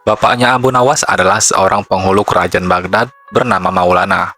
Bapaknya Abu Nawas adalah seorang penghulu kerajaan Baghdad bernama Maulana.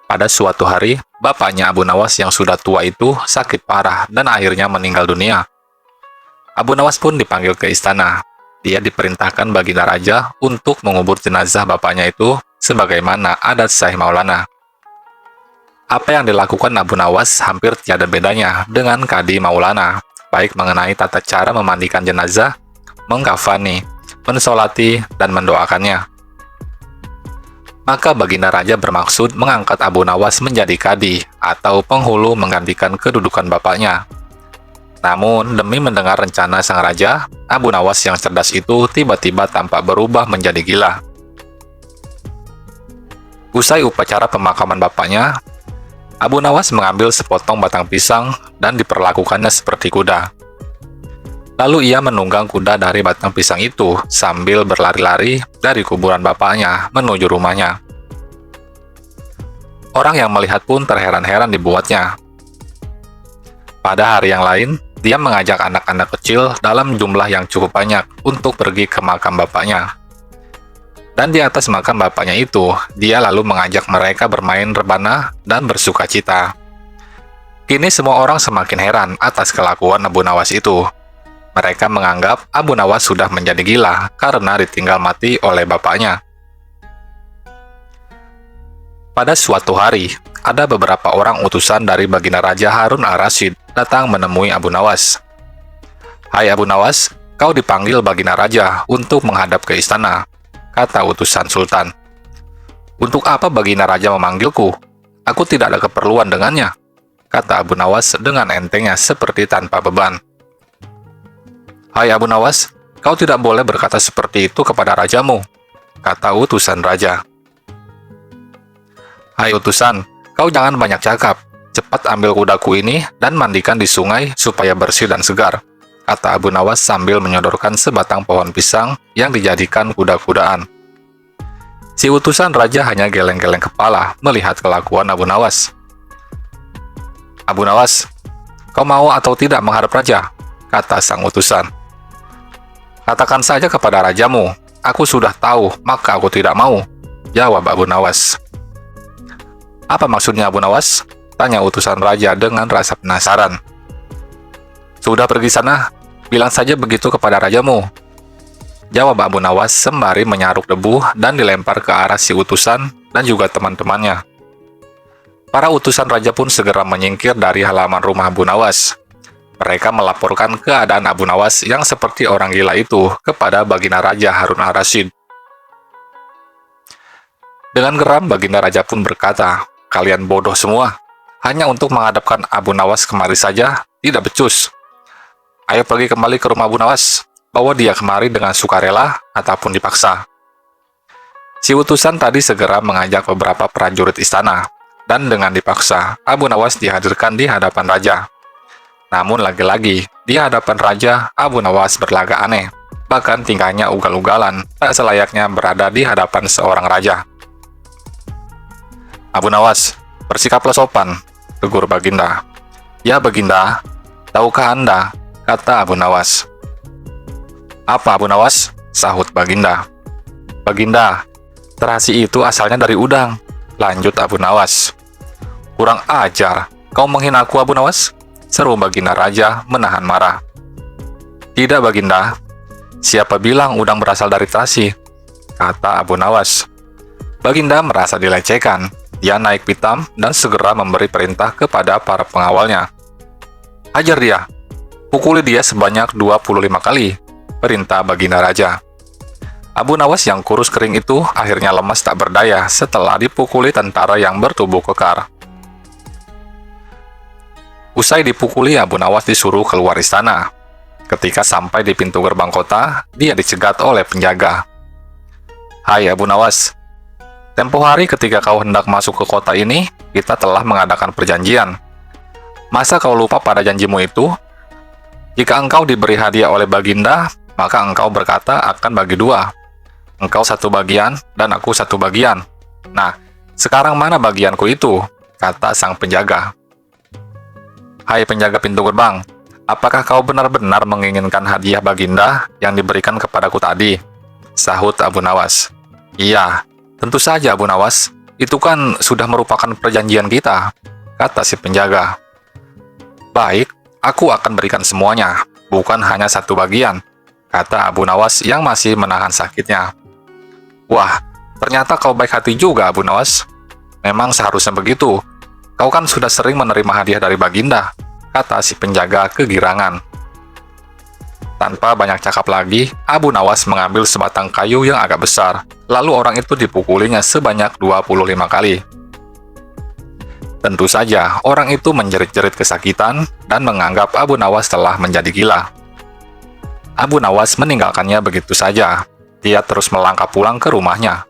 Pada suatu hari, bapaknya Abu Nawas yang sudah tua itu sakit parah dan akhirnya meninggal dunia. Abu Nawas pun dipanggil ke istana. Dia diperintahkan baginda raja untuk mengubur jenazah bapaknya itu sebagaimana adat Syekh Maulana. Apa yang dilakukan Abu Nawas hampir tiada bedanya dengan Kadi Maulana, baik mengenai tata cara memandikan jenazah, mengkafani, mensolati, dan mendoakannya. Maka baginda raja bermaksud mengangkat Abu Nawas menjadi kadi atau penghulu menggantikan kedudukan bapaknya. Namun, demi mendengar rencana sang raja, Abu Nawas yang cerdas itu tiba-tiba tampak berubah menjadi gila. Usai upacara pemakaman bapaknya, Abu Nawas mengambil sepotong batang pisang dan diperlakukannya seperti kuda. Lalu ia menunggang kuda dari batang pisang itu sambil berlari-lari dari kuburan bapaknya menuju rumahnya. Orang yang melihat pun terheran-heran dibuatnya. Pada hari yang lain, dia mengajak anak-anak kecil dalam jumlah yang cukup banyak untuk pergi ke makam bapaknya. Dan di atas makam bapaknya itu, dia lalu mengajak mereka bermain rebana dan bersuka cita. Kini semua orang semakin heran atas kelakuan Abu Nawas itu. Mereka menganggap Abu Nawas sudah menjadi gila karena ditinggal mati oleh bapaknya. Pada suatu hari, ada beberapa orang utusan dari baginda Raja Harun al-Rasyid datang menemui Abu Nawas. "Hai Abu Nawas, kau dipanggil baginda Raja untuk menghadap ke istana," kata utusan Sultan. "Untuk apa baginda Raja memanggilku? Aku tidak ada keperluan dengannya," kata Abu Nawas dengan entengnya seperti tanpa beban. "Hai Abu Nawas, kau tidak boleh berkata seperti itu kepada rajamu," kata utusan raja. "Hai utusan, kau jangan banyak cakap. Cepat ambil kudaku ini dan mandikan di sungai supaya bersih dan segar," kata Abu Nawas sambil menyodorkan sebatang pohon pisang yang dijadikan kuda-kudaan. Si utusan raja hanya geleng-geleng kepala melihat kelakuan Abu Nawas. "Abu Nawas, kau mau atau tidak menghadap raja?" kata sang utusan. "Katakan saja kepada rajamu, aku sudah tahu, maka aku tidak mau," jawab Abu Nawas. "Apa maksudnya Abu Nawas?" tanya utusan raja dengan rasa penasaran. "Sudah pergi sana, bilang saja begitu kepada rajamu," jawab Abu Nawas sembari menyaruk debu dan dilempar ke arah si utusan dan juga teman-temannya. Para utusan raja pun segera menyingkir dari halaman rumah Abu Nawas. Mereka melaporkan keadaan Abu Nawas yang seperti orang gila itu kepada baginda Raja Harun al-Rasyid. Dengan geram, baginda raja pun berkata, "Kalian bodoh semua. Hanya untuk menghadapkan Abu Nawas kemari saja, tidak becus. Ayo pergi kembali ke rumah Abu Nawas. Bawa dia kemari dengan sukarela ataupun dipaksa." Si utusan tadi segera mengajak beberapa prajurit istana, dan dengan dipaksa, Abu Nawas dihadirkan di hadapan raja. Namun lagi-lagi, di hadapan raja, Abu Nawas berlagak aneh. Bahkan tingkahnya ugal-ugalan, tak selayaknya berada di hadapan seorang raja. "Abu Nawas, bersikaplah sopan," tegur baginda. "Ya baginda, tahukah Anda?" kata Abu Nawas. "Apa Abu Nawas?" sahut baginda. "Baginda, terasi itu asalnya dari udang," lanjut Abu Nawas. "Kurang ajar, kau menghina aku Abu Nawas?" seru baginda raja menahan marah. "Tidak baginda, siapa bilang udang berasal dari terasi?" kata Abu Nawas. Baginda merasa dilecehkan. Dia naik pitam dan segera memberi perintah kepada para pengawalnya. "Hajar dia, pukuli dia sebanyak 25 kali," perintah baginda raja. Abu Nawas yang kurus kering itu akhirnya lemas tak berdaya setelah dipukuli tentara yang bertubuh kekar. Usai dipukuli, Abu Nawas disuruh keluar istana. Ketika sampai di pintu gerbang kota, dia dicegat oleh penjaga. "Hai Abu Nawas, tempo hari ketika kau hendak masuk ke kota ini, kita telah mengadakan perjanjian. Masa kau lupa pada janjimu itu? Jika engkau diberi hadiah oleh baginda, maka engkau berkata akan bagi dua. Engkau satu bagian dan aku satu bagian. Nah, sekarang mana bagianku itu?" kata sang penjaga. "Hai penjaga pintu gerbang, apakah kau benar-benar menginginkan hadiah baginda yang diberikan kepadaku tadi?" sahut Abu Nawas. Iya, tentu saja Abu Nawas, itu kan sudah merupakan perjanjian kita, kata si penjaga. Baik, aku akan berikan semuanya, bukan hanya satu bagian, kata Abu Nawas yang masih menahan sakitnya. Wah, ternyata kau baik hati juga, Abu Nawas. Memang seharusnya begitu. Kau kan sudah sering menerima hadiah dari Baginda, kata si penjaga kegirangan. Tanpa banyak cakap lagi, Abu Nawas mengambil sebatang kayu yang agak besar, lalu orang itu dipukulinya sebanyak 25 kali. Tentu saja, orang itu menjerit-jerit kesakitan dan menganggap Abu Nawas telah menjadi gila. Abu Nawas meninggalkannya begitu saja. Dia terus melangkah pulang ke rumahnya.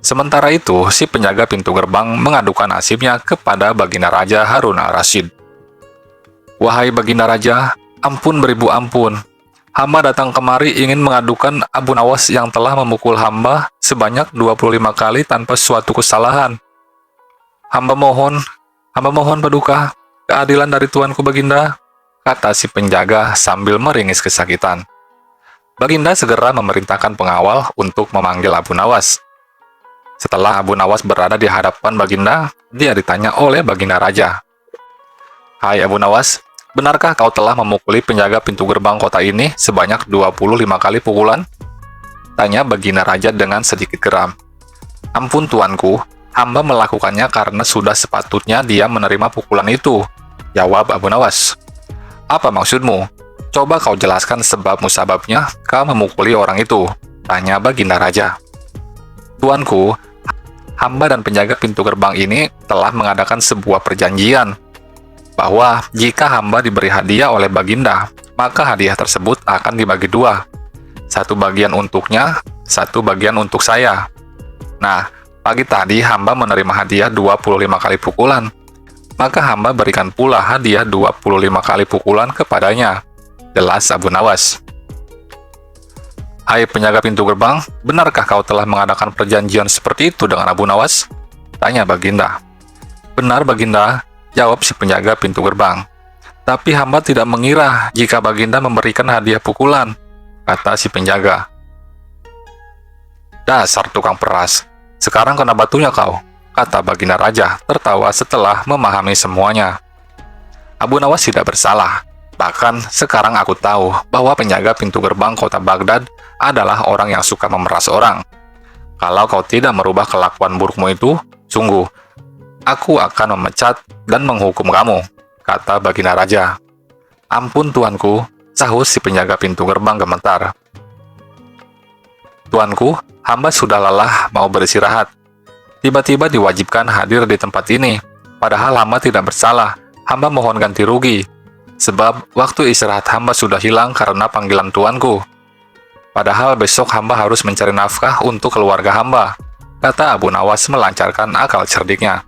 Sementara itu, si penjaga pintu gerbang mengadukan nasibnya kepada Baginda Raja Harun al-Rasyid. Wahai Baginda Raja, ampun beribu ampun. Hamba datang kemari ingin mengadukan Abu Nawas yang telah memukul hamba sebanyak 25 kali tanpa suatu kesalahan. Hamba mohon paduka, keadilan dari tuanku Baginda, kata si penjaga sambil meringis kesakitan. Baginda segera memerintahkan pengawal untuk memanggil Abu Nawas. Setelah Abu Nawas berada di hadapan Baginda, dia ditanya oleh Baginda Raja. Hai Abu Nawas, benarkah kau telah memukuli penjaga pintu gerbang kota ini sebanyak 25 kali pukulan? Tanya Baginda Raja dengan sedikit geram. Ampun tuanku, hamba melakukannya karena sudah sepatutnya dia menerima pukulan itu, jawab Abu Nawas. Apa maksudmu? Coba kau jelaskan sebab musababnya kau memukuli orang itu, tanya Baginda Raja. Tuanku, hamba dan penjaga pintu gerbang ini telah mengadakan sebuah perjanjian bahwa jika hamba diberi hadiah oleh Baginda, maka hadiah tersebut akan dibagi dua. Satu bagian untuknya, satu bagian untuk saya. Nah, pagi tadi hamba menerima hadiah 25 kali pukulan. Maka hamba berikan pula hadiah 25 kali pukulan kepadanya. Jelas Abu Nawas. Hai penjaga pintu gerbang, benarkah kau telah mengadakan perjanjian seperti itu dengan Abu Nawas? Tanya Baginda. Benar Baginda, jawab si penjaga pintu gerbang. Tapi hamba tidak mengira jika Baginda memberikan hadiah pukulan, kata si penjaga. Dasar tukang peras, sekarang kena batunya kau, kata Baginda Raja tertawa setelah memahami semuanya. Abu Nawas tidak bersalah. Bahkan sekarang aku tahu bahwa penjaga pintu gerbang kota Baghdad adalah orang yang suka memeras orang. Kalau kau tidak merubah kelakuan burukmu itu, sungguh, aku akan memecat dan menghukum kamu, kata Baginda Raja. Ampun tuanku, sahut si penjaga pintu gerbang gemetar. Tuanku, hamba sudah lelah mau beristirahat. Tiba-tiba diwajibkan hadir di tempat ini, padahal hamba tidak bersalah, hamba mohon ganti rugi. Sebab waktu istirahat hamba sudah hilang karena panggilan tuanku. Padahal besok hamba harus mencari nafkah untuk keluarga hamba, kata Abu Nawas melancarkan akal cerdiknya.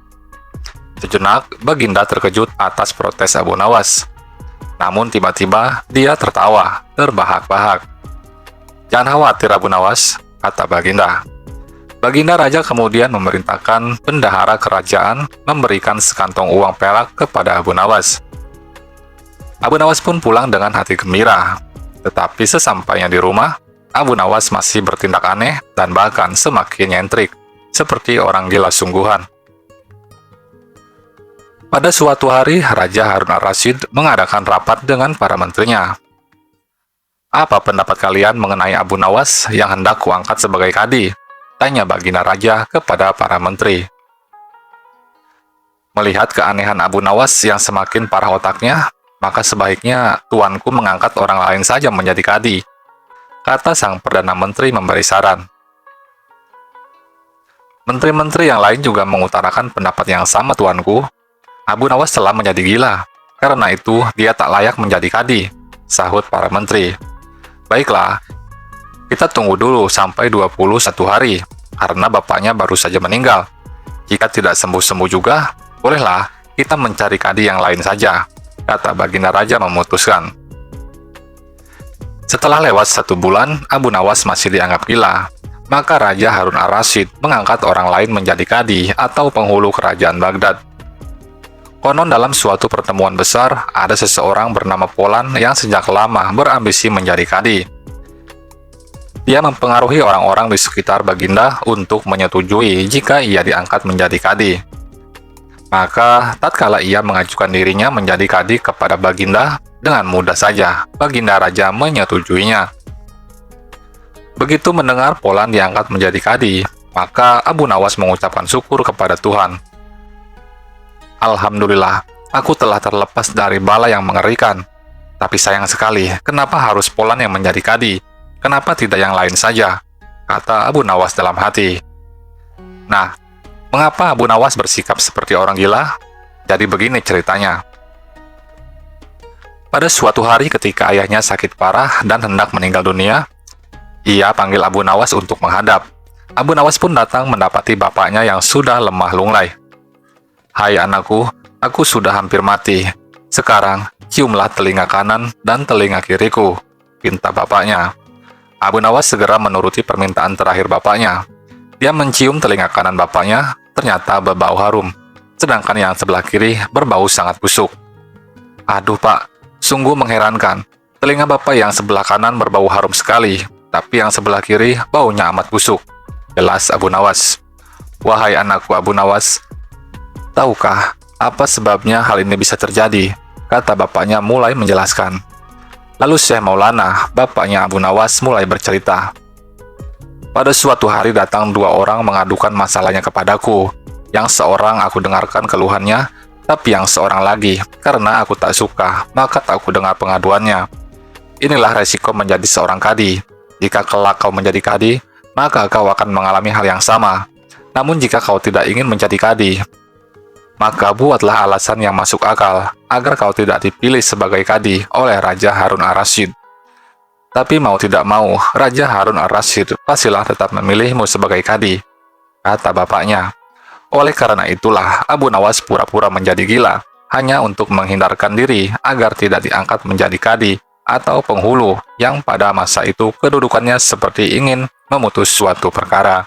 Sejenak, Baginda terkejut atas protes Abu Nawas. Namun tiba-tiba dia tertawa, terbahak-bahak. Jangan khawatir Abu Nawas, kata Baginda. Baginda Raja kemudian memerintahkan bendahara kerajaan memberikan sekantong uang perak kepada Abu Nawas. Abu Nawas pun pulang dengan hati gembira. Tetapi sesampainya di rumah, Abu Nawas masih bertindak aneh dan bahkan semakin nyentrik, seperti orang gila sungguhan. Pada suatu hari, Raja Harun al-Rasyid mengadakan rapat dengan para menterinya. Apa pendapat kalian mengenai Abu Nawas yang hendak kuangkat sebagai kadi? Tanya Baginda Raja kepada para menteri. Melihat keanehan Abu Nawas yang semakin parah otaknya, maka sebaiknya tuanku mengangkat orang lain saja menjadi kadi, kata sang Perdana Menteri memberi saran. Menteri-menteri yang lain juga mengutarakan pendapat yang sama tuanku. Abu Nawas telah menjadi gila, karena itu dia tak layak menjadi kadi, sahut para menteri. Baiklah, kita tunggu dulu sampai 21 hari, karena bapaknya baru saja meninggal. Jika tidak sembuh-sembuh juga, bolehlah kita mencari kadi yang lain saja, kata Baginda Raja memutuskan. Setelah lewat 1 bulan, Abu Nawas masih dianggap gila. Maka Raja Harun al-Rasyid mengangkat orang lain menjadi kadi atau penghulu kerajaan Baghdad. Konon dalam suatu pertemuan besar, ada seseorang bernama Polan yang sejak lama berambisi menjadi kadi. Dia mempengaruhi orang-orang di sekitar Baginda untuk menyetujui jika ia diangkat menjadi kadi. Maka, tatkala ia mengajukan dirinya menjadi kadi kepada Baginda, dengan mudah saja Baginda Raja menyetujuinya. Begitu mendengar Polan diangkat menjadi kadi, maka Abu Nawas mengucapkan syukur kepada Tuhan. Alhamdulillah, aku telah terlepas dari bala yang mengerikan. Tapi sayang sekali, kenapa harus Polan yang menjadi kadi? Kenapa tidak yang lain saja? Kata Abu Nawas dalam hati. Nah, mengapa Abu Nawas bersikap seperti orang gila? Jadi begini ceritanya. Pada suatu hari ketika ayahnya sakit parah dan hendak meninggal dunia, ia panggil Abu Nawas untuk menghadap. Abu Nawas pun datang mendapati bapaknya yang sudah lemah lunglai. "Hai anakku, aku sudah hampir mati. Sekarang, ciumlah telinga kanan dan telinga kiriku," pinta bapaknya. Abu Nawas segera menuruti permintaan terakhir bapaknya. Dia mencium telinga kanan bapaknya, ternyata berbau harum, sedangkan yang sebelah kiri berbau sangat busuk. "Aduh pak, sungguh mengherankan. Telinga bapak yang sebelah kanan berbau harum sekali, tapi yang sebelah kiri baunya amat busuk," jelas Abu Nawas. "Wahai anakku Abu Nawas, tahukah apa sebabnya hal ini bisa terjadi?" kata bapaknya mulai menjelaskan. Lalu Syekh Maulana, bapaknya Abu Nawas, mulai bercerita. "Pada suatu hari datang dua orang mengadukan masalahnya kepadaku. Yang seorang aku dengarkan keluhannya, tapi yang seorang lagi, karena aku tak suka, maka tak aku dengar pengaduannya. Inilah resiko menjadi seorang kadi. Jika kelak kau menjadi kadi, maka kau akan mengalami hal yang sama. Namun jika kau tidak ingin menjadi kadi, maka buatlah alasan yang masuk akal, agar kau tidak dipilih sebagai kadi oleh Raja Harun ar-Rasyid. Tapi mau tidak mau, Raja Harun ar-Rasyid pastilah tetap memilihmu sebagai kadi," kata bapaknya. Oleh karena itulah, Abu Nawas pura-pura menjadi gila, hanya untuk menghindarkan diri agar tidak diangkat menjadi kadi atau penghulu yang pada masa itu kedudukannya seperti ingin memutus suatu perkara.